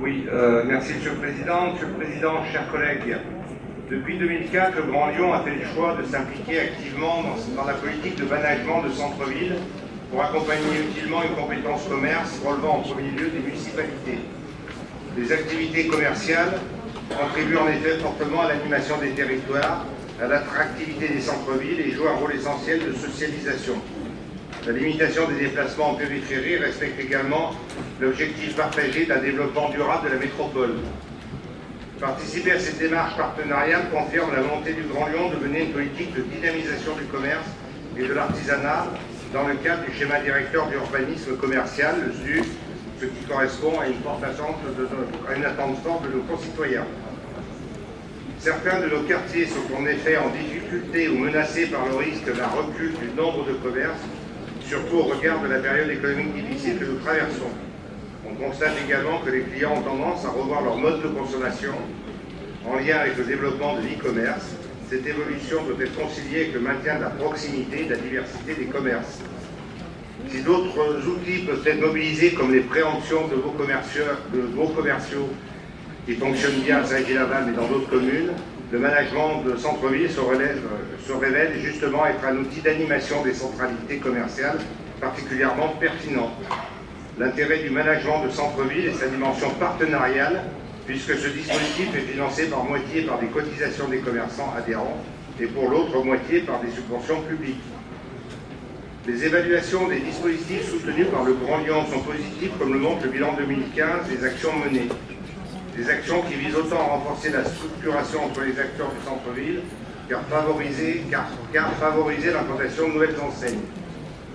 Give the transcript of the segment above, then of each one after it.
Oui, merci Monsieur le Président. Monsieur le Président, chers collègues, depuis 2004, le Grand Lyon a fait le choix de s'impliquer activement dans la politique de management de centre-ville pour accompagner utilement une compétence commerce relevant en premier lieu des municipalités. Les activités commerciales contribuent en effet fortement à l'animation des territoires, à l'attractivité des centres-villes et jouent un rôle essentiel de socialisation. La limitation des déplacements en périphérie respecte également l'objectif partagé d'un développement durable de la métropole. Participer à cette démarche partenariale confirme la volonté du Grand Lyon de mener une politique de dynamisation du commerce et de l'artisanat dans le cadre du schéma directeur d'urbanisme commercial, le SDUC, ce qui correspond à une attente forte de nos concitoyens. Certains de nos quartiers sont en effet en difficulté ou menacés par le risque d'un recul du nombre de commerces, surtout au regard de la période économique difficile que nous traversons. On constate également que les clients ont tendance à revoir leur mode de consommation en lien avec le développement de l'e-commerce. Cette évolution doit être conciliée avec le maintien de la proximité et de la diversité des commerces. Si d'autres outils peuvent être mobilisés comme les préemptions de gros commerciaux qui fonctionnent bien à Saint-Gilles-Laval mais dans d'autres communes, le management de centre-ville se révèle justement être un outil d'animation des centralités commerciales particulièrement pertinent. L'intérêt du management de centre-ville est sa dimension partenariale, puisque ce dispositif est financé par moitié par des cotisations des commerçants adhérents et pour l'autre moitié par des subventions publiques. Les évaluations des dispositifs soutenus par le Grand Lyon sont positives, comme le montre le bilan 2015 des actions menées. Des actions qui visent autant à renforcer la structuration entre les acteurs du centre-ville car favoriser l'implantation de nouvelles enseignes,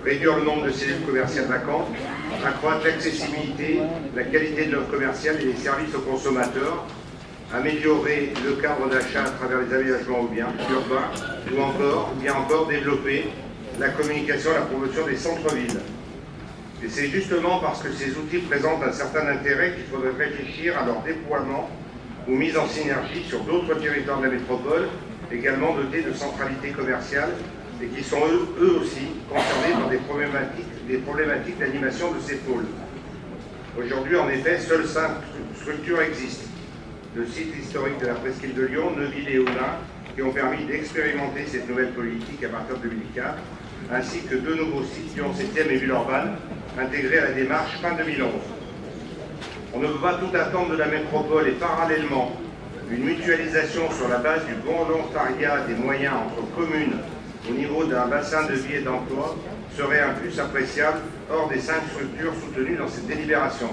réduire le nombre de cellules commerciales vacantes, accroître l'accessibilité, la qualité de l'offre commerciale et les services aux consommateurs, améliorer le cadre d'achat à travers les aménagements urbains ou bien encore développer la communication et la promotion des centres-villes. Et c'est justement parce que ces outils présentent un certain intérêt qu'il faudrait réfléchir à leur déploiement ou mise en synergie sur d'autres territoires de la métropole, également dotés de centralités commerciales et qui sont eux aussi concernés par des problématiques d'animation de ces pôles. Aujourd'hui, en effet, seules 5 structures existent. Le site historique de la Presqu'île de Lyon, Neuville et Oullins, qui ont permis d'expérimenter cette nouvelle politique à partir de 2004, ainsi que 2 nouveaux sites, Lyon 7e et Villeurbanne, intégrés à la démarche fin 2011. On ne peut pas tout attendre de la métropole et parallèlement, une mutualisation sur la base du volontariat des moyens entre communes au niveau d'un bassin de vie et d'emploi serait un plus appréciable hors des 5 structures soutenues dans cette délibération.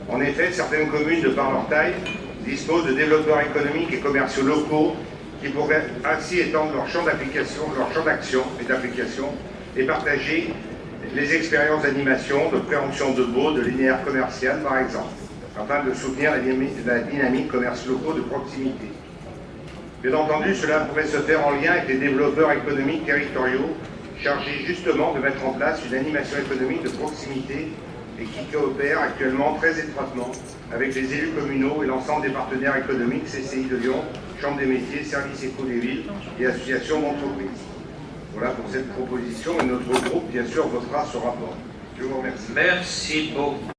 En effet, certaines communes, de par leur taille, disposent de développeurs économiques et commerciaux locaux qui pourraient ainsi étendre leur champ d'action et partager les expériences d'animation, de préemption de baux, de linéaire commercial par exemple, afin de soutenir la dynamique commerce locaux de proximité. Bien entendu, cela pourrait se faire en lien avec les développeurs économiques territoriaux chargés justement de mettre en place une animation économique de proximité et qui coopèrent actuellement très étroitement avec les élus communaux et l'ensemble des partenaires économiques, CCI de Lyon, Chambre des métiers, Services éco des villes et associations d'entreprises. Voilà pour cette proposition et notre groupe, bien sûr, votera ce rapport. Je vous remercie. Merci beaucoup.